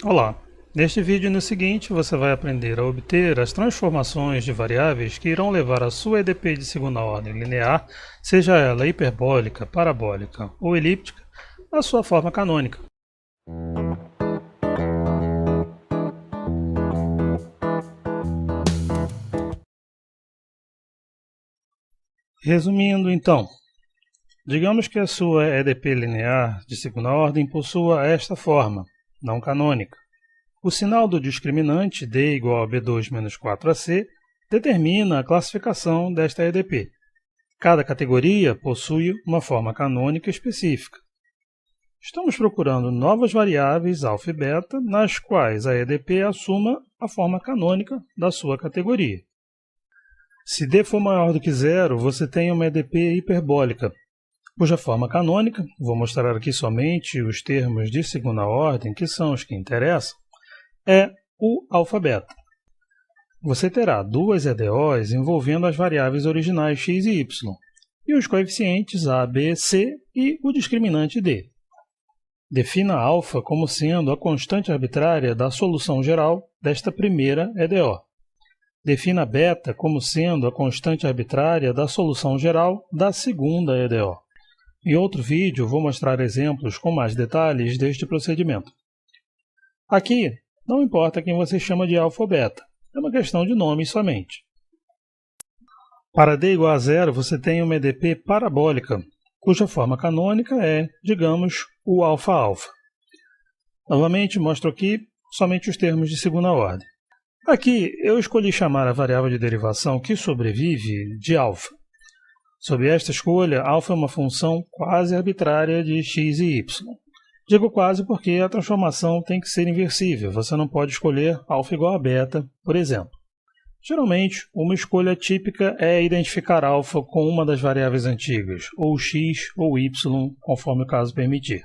Olá! Neste vídeo e no seguinte você vai aprender a obter as transformações de variáveis que irão levar a sua EDP de segunda ordem linear, seja ela hiperbólica, parabólica ou elíptica, à sua forma canônica. Resumindo então, digamos que a sua EDP linear de segunda ordem possua esta forma, não canônica. O sinal do discriminante D igual a B2 menos 4AC determina a classificação desta EDP. Cada categoria possui uma forma canônica específica. Estamos procurando novas variáveis alfa e beta, nas quais a EDP assuma a forma canônica da sua categoria. Se D for maior do que zero, você tem uma EDP hiperbólica, cuja forma canônica, vou mostrar aqui somente os termos de segunda ordem, que são os que interessam, é o alfa-beta. Você terá duas EDOs envolvendo as variáveis originais x e y, e os coeficientes a, b, c e o discriminante d. Defina alfa como sendo a constante arbitrária da solução geral desta primeira EDO. Defina beta como sendo a constante arbitrária da solução geral da segunda EDO. Em outro vídeo, vou mostrar exemplos com mais detalhes deste procedimento. Aqui, não importa quem você chama de alfa ou beta, é uma questão de nome somente. Para D igual a zero, você tem uma EDP parabólica, cuja forma canônica é, digamos, o alfa-alfa. Novamente, mostro aqui somente os termos de segunda ordem. Aqui, eu escolhi chamar a variável de derivação que sobrevive de alfa. Sob esta escolha, alfa é uma função quase arbitrária de x e y. Digo quase porque a transformação tem que ser inversível, você não pode escolher alfa igual a beta, por exemplo. Geralmente, uma escolha típica é identificar alfa com uma das variáveis antigas, ou x ou y, conforme o caso permitir.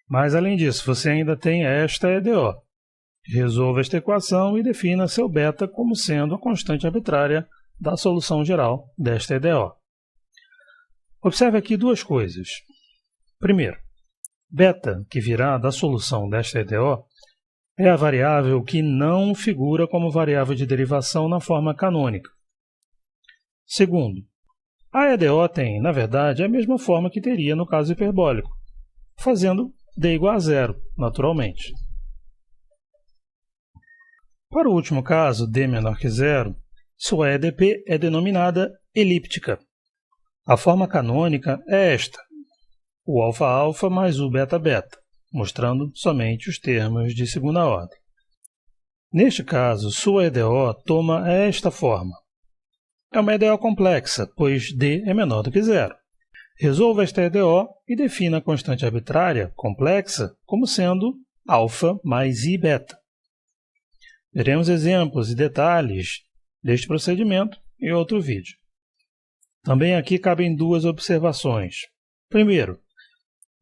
Mas além disso, você ainda tem esta EDO. Resolva esta equação e defina seu beta como sendo a constante arbitrária da solução geral desta EDO. Observe aqui duas coisas. Primeiro, beta, que virá da solução desta EDO, é a variável que não figura como variável de derivação na forma canônica. Segundo, a EDO tem, na verdade, a mesma forma que teria no caso hiperbólico, fazendo D igual a zero, naturalmente. Para o último caso, D menor que zero, sua EDP é denominada elíptica. A forma canônica é esta, o alfa-alfa mais o beta-beta, mostrando somente os termos de segunda ordem. Neste caso, sua EDO toma esta forma. É uma EDO complexa, pois D é menor do que zero. Resolva esta EDO e defina a constante arbitrária complexa como sendo alfa mais I beta. Veremos exemplos e detalhes deste procedimento em outro vídeo. Também aqui cabem duas observações. Primeiro,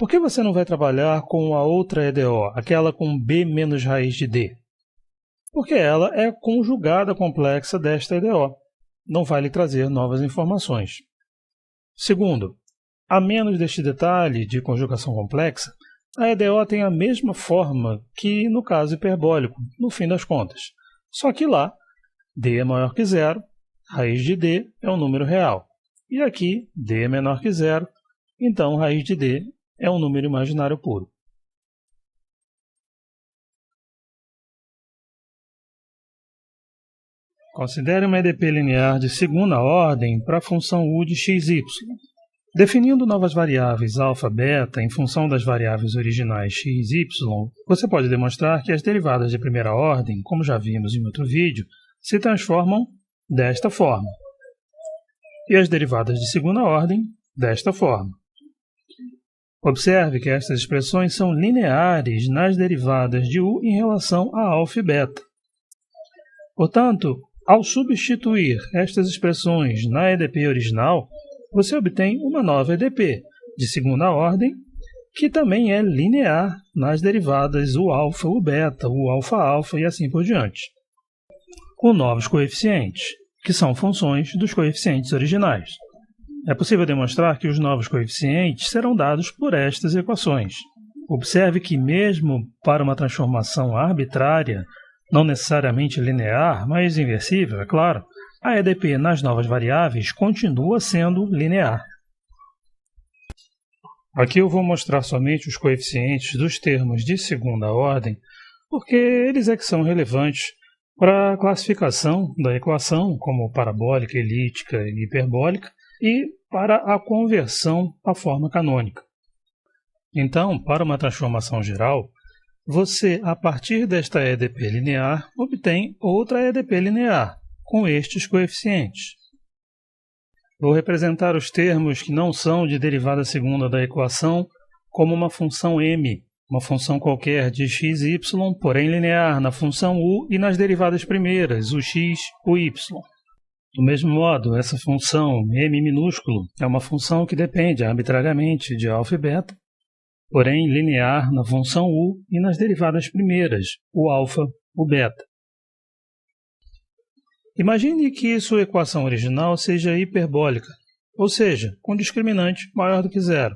por que você não vai trabalhar com a outra EDO, aquela com B menos raiz de D? Porque ela é conjugada complexa desta EDO. Não vai lhe trazer novas informações. Segundo, a menos deste detalhe de conjugação complexa, a EDO tem a mesma forma que no caso hiperbólico, no fim das contas. Só que lá, D é maior que zero, raiz de D é um número real. E aqui, D é menor que zero, então raiz de D é um número imaginário puro. Considere uma EDP linear de segunda ordem para a função U de x, y. Definindo novas variáveis alfa e beta em função das variáveis originais x e y, você pode demonstrar que as derivadas de primeira ordem, como já vimos em outro vídeo, se transformam desta forma, e as derivadas de segunda ordem desta forma. Observe que estas expressões são lineares nas derivadas de U em relação a alfa e beta. Portanto, ao substituir estas expressões na EDP original, você obtém uma nova EDP de segunda ordem, que também é linear nas derivadas U alfa, U beta, U alfa-alfa e assim por diante, com novos coeficientes, que são funções dos coeficientes originais. É possível demonstrar que os novos coeficientes serão dados por estas equações. observe que mesmo para uma transformação arbitrária, não necessariamente linear, mas inversível, é claro, a EDP nas novas variáveis continua sendo linear. Aqui eu vou mostrar somente os coeficientes dos termos de segunda ordem, porque eles é que são relevantes para a classificação da equação como parabólica, elíptica e hiperbólica e para a conversão à forma canônica. Então, para uma transformação geral, você, a partir desta EDP linear, obtém outra EDP linear, com estes coeficientes. Vou representar os termos que não são de derivada segunda da equação como uma função m, uma função qualquer de x e y, porém linear na função u e nas derivadas primeiras, o x, o y. Do mesmo modo, essa função m minúsculo é uma função que depende arbitrariamente de α e beta, porém linear na função u e nas derivadas primeiras, o alfa, o beta. Imagine que sua equação original seja hiperbólica, ou seja, com discriminante maior do que zero.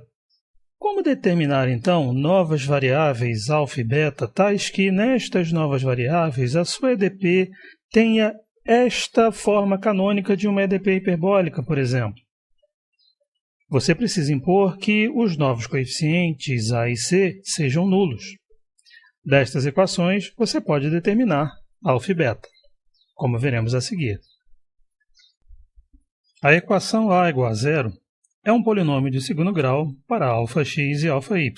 Como determinar, então, novas variáveis α e beta, tais que nestas novas variáveis a sua EDP tenha esta forma canônica de uma EDP hiperbólica, por exemplo? Você precisa impor que os novos coeficientes a e c sejam nulos. Destas equações, você pode determinar α e beta, como veremos a seguir. A equação A igual a zero é um polinômio de segundo grau para αx e αy.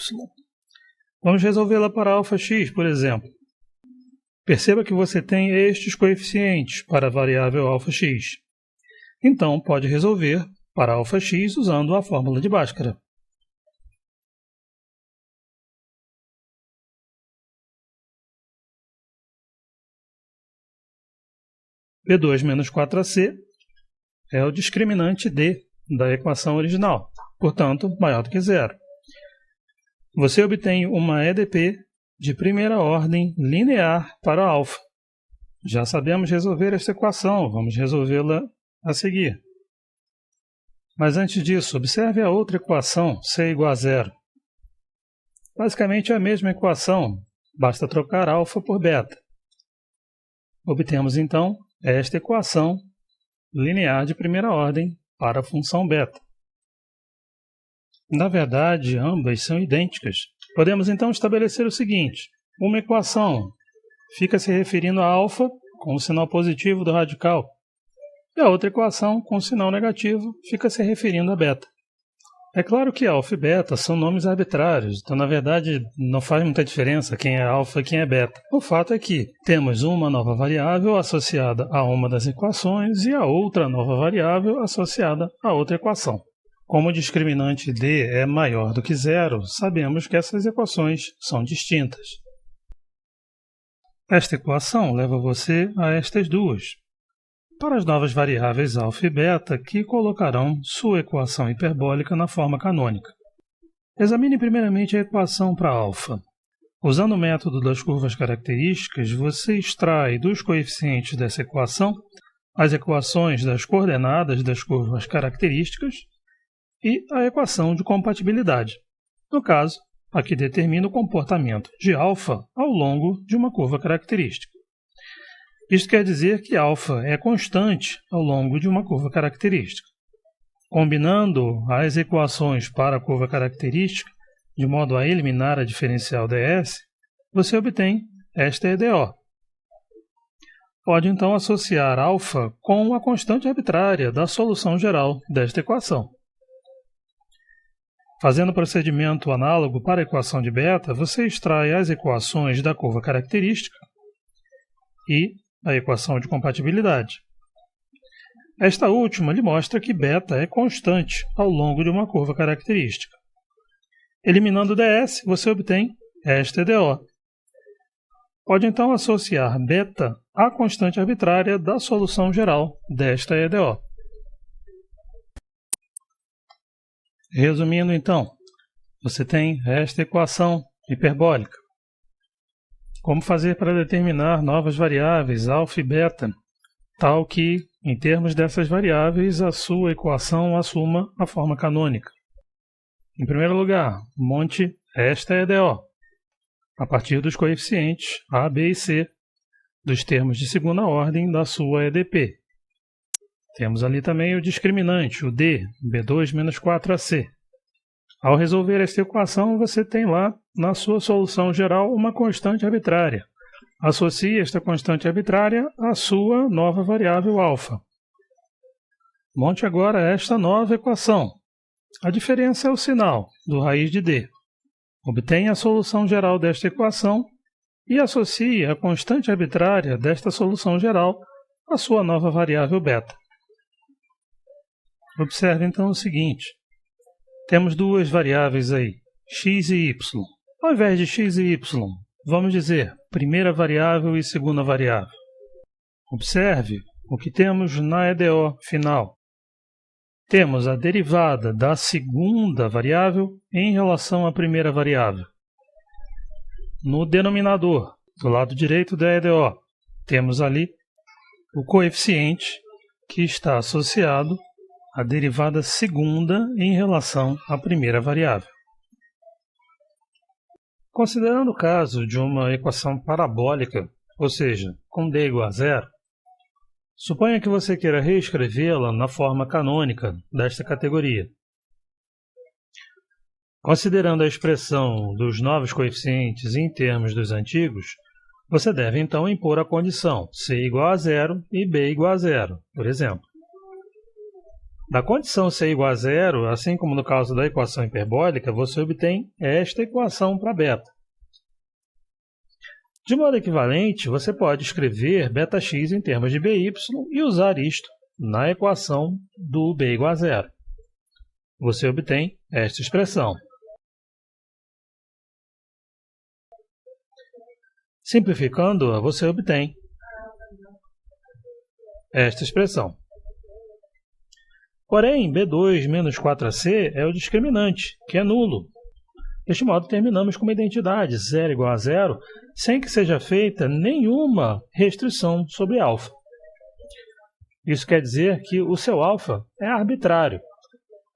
Vamos resolvê-la para αx, por exemplo. Perceba que você tem estes coeficientes para a variável αx. Então, pode resolver para αx usando a fórmula de Bhaskara. B2 menos 4ac é o discriminante D da equação original, portanto, maior do que zero. Você obtém uma EDP de primeira ordem linear para α. Já sabemos resolver esta equação, vamos resolvê-la a seguir. Mas antes disso, observe a outra equação, C igual a zero. Basicamente é a mesma equação, basta trocar α por beta. Obtemos então esta equação linear de primeira ordem para a função beta. Na verdade, ambas são idênticas. Podemos então estabelecer o seguinte: uma equação fica se referindo a α com o sinal positivo do radical, e a outra equação com o sinal negativo fica se referindo a beta. É claro que α e beta são nomes arbitrários, então na verdade não faz muita diferença quem é α e quem é beta. O fato é que temos uma nova variável associada a uma das equações e a outra nova variável associada a outra equação. Como o discriminante D é maior do que zero, sabemos que essas equações são distintas. Esta equação leva você a estas duas. Para as novas variáveis α e beta, que colocarão sua equação hiperbólica na forma canônica. Examine primeiramente a equação para α. Usando o método das curvas características, você extrai dos coeficientes dessa equação as equações das coordenadas das curvas características e a equação de compatibilidade. No caso, a que determina o comportamento de α ao longo de uma curva característica. Isto quer dizer que α é constante ao longo de uma curva característica. Combinando as equações para a curva característica, de modo a eliminar a diferencial ds, você obtém esta EDO. Pode então associar α com a constante arbitrária da solução geral desta equação. Fazendo o procedimento análogo para a equação de beta, você extrai as equações da curva característica e a equação de compatibilidade. Esta última lhe mostra que beta é constante ao longo de uma curva característica. Eliminando ds, você obtém esta EDO. Pode então associar beta à constante arbitrária da solução geral desta EDO. Resumindo então, você tem esta equação hiperbólica. Como fazer para determinar novas variáveis α e beta, tal que, em termos dessas variáveis, a sua equação assuma a forma canônica? Em primeiro lugar, monte esta EDO. a partir dos coeficientes a, b e c dos termos de segunda ordem da sua EDP. Temos ali também o discriminante, o d, b2 menos 4ac. Ao resolver esta equação, você tem lá, na sua solução geral, uma constante arbitrária. Associe esta constante arbitrária à sua nova variável alfa. Monte agora esta nova equação. A diferença é o sinal do raiz de d. Obtenha a solução geral desta equação e associe a constante arbitrária desta solução geral à sua nova variável beta. Observe então o seguinte. Temos duas variáveis aí, x e y. Ao invés de x e y, vamos dizer primeira variável e segunda variável. Observe o que temos na EDO final. Temos a derivada da segunda variável em relação à primeira variável. No denominador, do lado direito da EDO, temos ali o coeficiente que está associado à derivada segunda em relação à primeira variável. Considerando o caso de uma equação parabólica, ou seja, com d igual a zero, suponha que você queira reescrevê-la na forma canônica desta categoria. Considerando a expressão dos novos coeficientes em termos dos antigos, você deve então impor a condição c igual a zero e b igual a zero, por exemplo. Da condição c igual a zero, assim como no caso da equação hiperbólica, você obtém esta equação para beta. De modo equivalente, você pode escrever βx em termos de by e usar isto na equação do b igual a zero. Você obtém esta expressão. Simplificando-a, você obtém esta expressão. Porém, b2 menos 4ac é o discriminante, que é nulo. Deste modo, terminamos com uma identidade 0 igual a zero, sem que seja feita nenhuma restrição sobre alfa. Isso quer dizer que o seu alfa é arbitrário.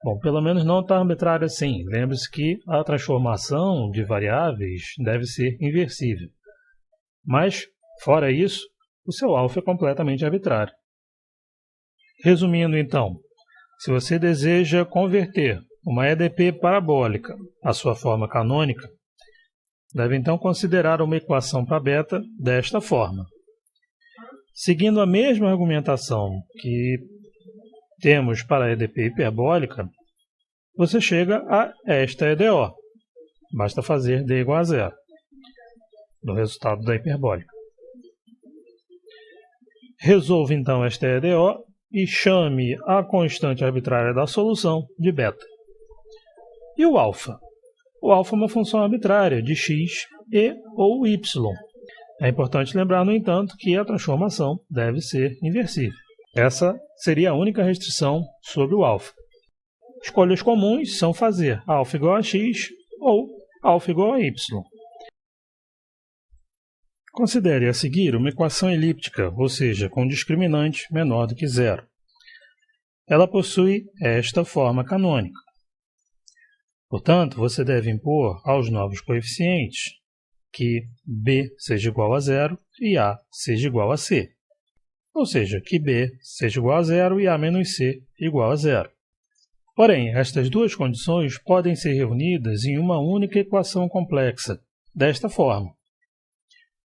Bom, pelo menos não tão arbitrário assim. Lembre-se que a transformação de variáveis deve ser inversível. Mas, fora isso, o seu alfa é completamente arbitrário. Resumindo, então, se você deseja converter uma EDP parabólica à sua forma canônica, deve então considerar uma equação para beta desta forma. Seguindo a mesma argumentação que temos para a EDP hiperbólica, você chega a esta EDO. Basta fazer d igual a zero no resultado da hiperbólica. Resolva então esta EDO e chame a constante arbitrária da solução de beta. E o alfa? O alfa é uma função arbitrária de x e ou y. É importante lembrar, no entanto, que a transformação deve ser inversível. Essa seria a única restrição sobre o alfa. Escolhas comuns são fazer alfa igual a x ou alfa igual a y. Considere a seguir uma equação elíptica, ou seja, com discriminante menor do que zero. Ela possui esta forma canônica. Portanto, você deve impor aos novos coeficientes que b seja igual a zero e a seja igual a c. Ou seja, que b seja igual a zero e a menos c igual a zero. Porém, estas duas condições podem ser reunidas em uma única equação complexa, desta forma.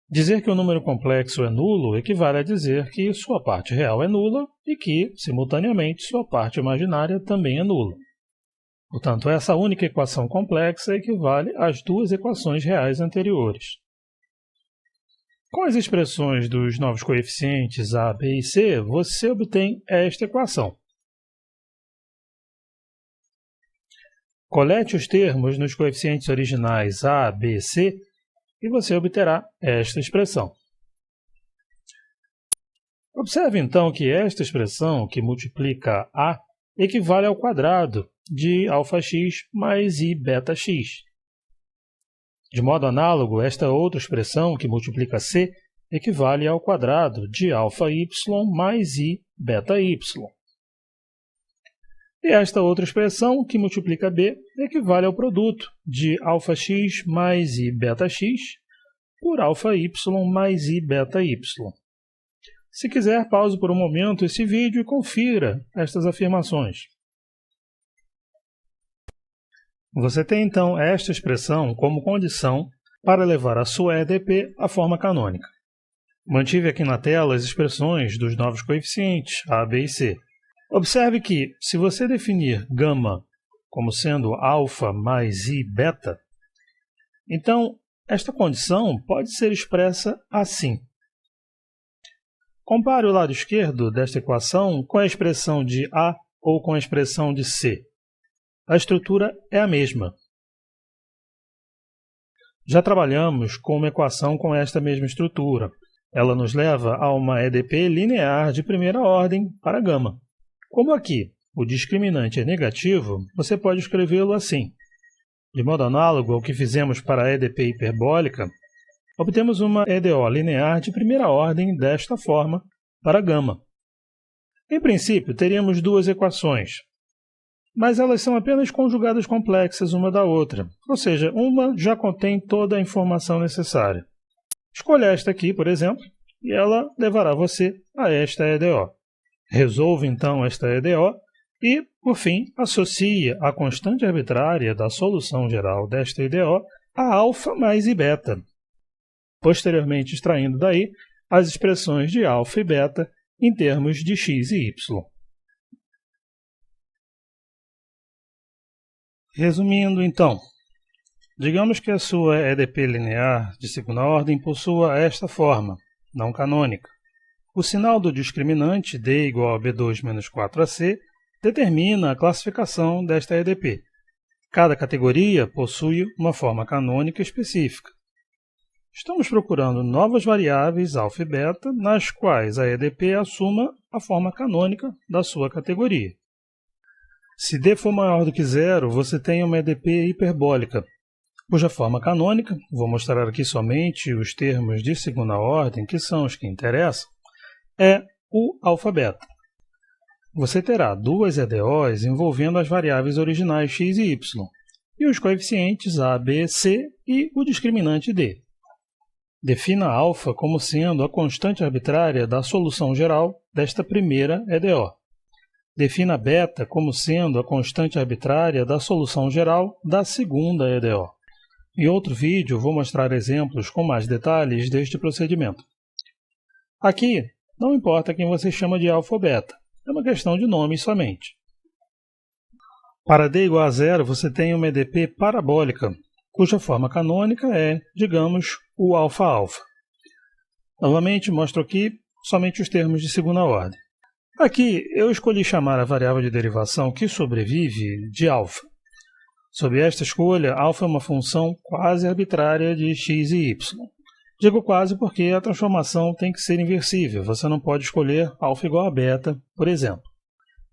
Dizer que o número complexo é nulo equivale a dizer que sua parte real é nula e que, simultaneamente, sua parte imaginária também é nula. Portanto, essa única equação complexa equivale às duas equações reais anteriores. Com as expressões dos novos coeficientes a, b e c, você obtém esta equação. Colete os termos nos coeficientes originais a, b e c e você obterá esta expressão. Observe então que esta expressão, que multiplica a, equivale ao quadrado de αx mais i beta x. De modo análogo, esta outra expressão, que multiplica c, equivale ao quadrado de αy mais i beta y. E esta outra expressão, que multiplica B, equivale ao produto de αx mais I beta x por αy mais I beta y. Se quiser, pause por um momento esse vídeo e confira estas afirmações. Você tem então esta expressão como condição para levar a sua EDP à forma canônica. Mantive aqui na tela as expressões dos novos coeficientes A, B e C. Observe que, se você definir gama como sendo alfa mais I beta, então esta condição pode ser expressa assim. Compare o lado esquerdo desta equação com a expressão de A ou com a expressão de C. A estrutura é a mesma. Já trabalhamos com uma equação com esta mesma estrutura. Ela nos leva a uma EDP linear de primeira ordem para gama. Como aqui o discriminante é negativo, você pode escrevê-lo assim. De modo análogo ao que fizemos para a EDP hiperbólica, obtemos uma EDO linear de primeira ordem desta forma para gama. Em princípio, teríamos duas equações, mas elas são apenas conjugadas complexas uma da outra, ou seja, uma já contém toda a informação necessária. Escolha esta aqui, por exemplo, e ela levará você a esta EDO. Resolva então esta EDO e, por fim, associe a constante arbitrária da solução geral desta EDO a alfa mais I beta, posteriormente extraindo daí as expressões de alfa e beta em termos de x e y. Resumindo, então, digamos que a sua EDP linear de segunda ordem possua esta forma, não canônica. O sinal do discriminante D igual a B2 menos 4AC determina a classificação desta EDP. Cada categoria possui uma forma canônica específica. Estamos procurando novas variáveis alfa e beta, nas quais a EDP assuma a forma canônica da sua categoria. Se D for maior do que zero, você tem uma EDP hiperbólica, cuja forma canônica, vou mostrar aqui somente os termos de segunda ordem, que são os que interessam, é o alfa-beta. Você terá duas EDOs envolvendo as variáveis originais x e y, e os coeficientes a, b, c e o discriminante d. Defina alfa como sendo a constante arbitrária da solução geral desta primeira EDO. Defina beta como sendo a constante arbitrária da solução geral da segunda EDO. Em outro vídeo, vou mostrar exemplos com mais detalhes deste procedimento. Aqui, não importa quem você chama de alfa ou beta, é uma questão de nome somente. Para D igual a zero, você tem uma EDP parabólica, cuja forma canônica é, digamos, o alfa-alfa. Novamente, mostro aqui somente os termos de segunda ordem. Aqui, eu escolhi chamar a variável de derivação que sobrevive de alfa. Sob esta escolha, alfa é uma função quase arbitrária de x e y. Digo quase porque a transformação tem que ser inversível. Você não pode escolher alfa igual a beta, por exemplo.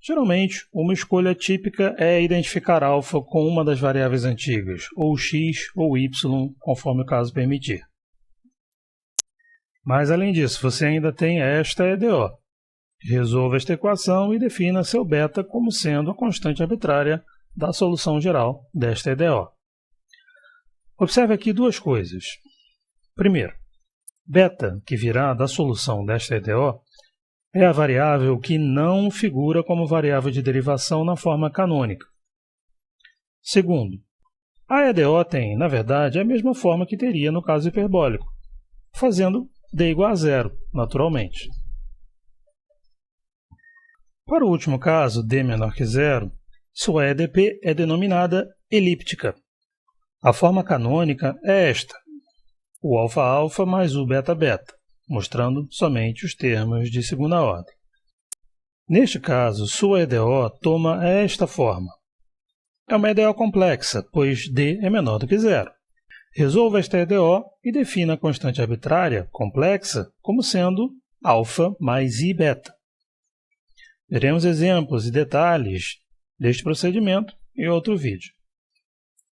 Geralmente, uma escolha típica é identificar alfa com uma das variáveis antigas, ou x ou y, conforme o caso permitir. Mas, além disso, você ainda tem esta EDO. Resolva esta equação e defina seu beta como sendo a constante arbitrária da solução geral desta EDO. Observe aqui duas coisas. Primeiro, beta, que virá da solução desta EDO, é a variável que não figura como variável de derivação na forma canônica. Segundo, a EDO tem, na verdade, a mesma forma que teria no caso hiperbólico, fazendo D igual a zero, naturalmente. Para o último caso, D menor que zero, sua EDP é denominada elíptica. A forma canônica é esta, o alfa-alfa mais o beta-beta, mostrando somente os termos de segunda ordem. Neste caso, sua EDO toma esta forma. É uma EDO complexa, pois D é menor do que zero. Resolva esta EDO e defina a constante arbitrária complexa como sendo alfa mais I beta. Veremos exemplos e detalhes deste procedimento em outro vídeo.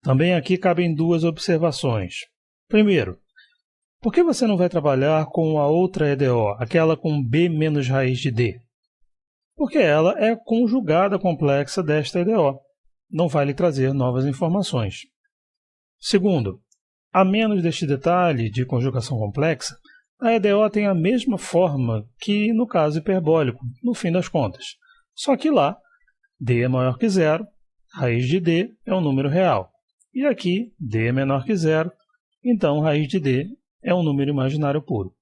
Também aqui cabem duas observações. Primeiro, por que você não vai trabalhar com a outra EDO, aquela com B menos raiz de D? porque ela é conjugada complexa desta EDO. Não vai lhe trazer novas informações. Segundo, a menos deste detalhe de conjugação complexa, a EDO tem a mesma forma que no caso hiperbólico, no fim das contas. Só que lá, d é maior que zero, raiz de d é um número real. E aqui, d é menor que zero, então raiz de d é um número imaginário puro.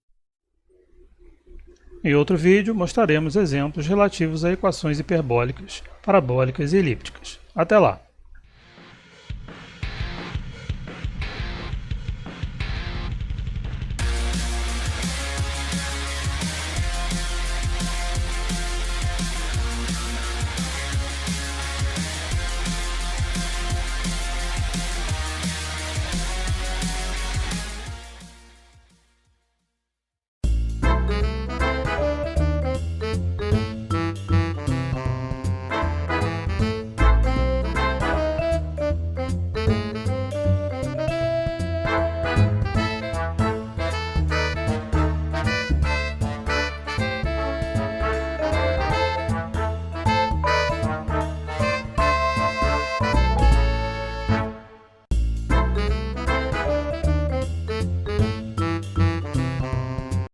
Em outro vídeo, mostraremos exemplos relativos a equações hiperbólicas, parabólicas e elípticas. Até lá!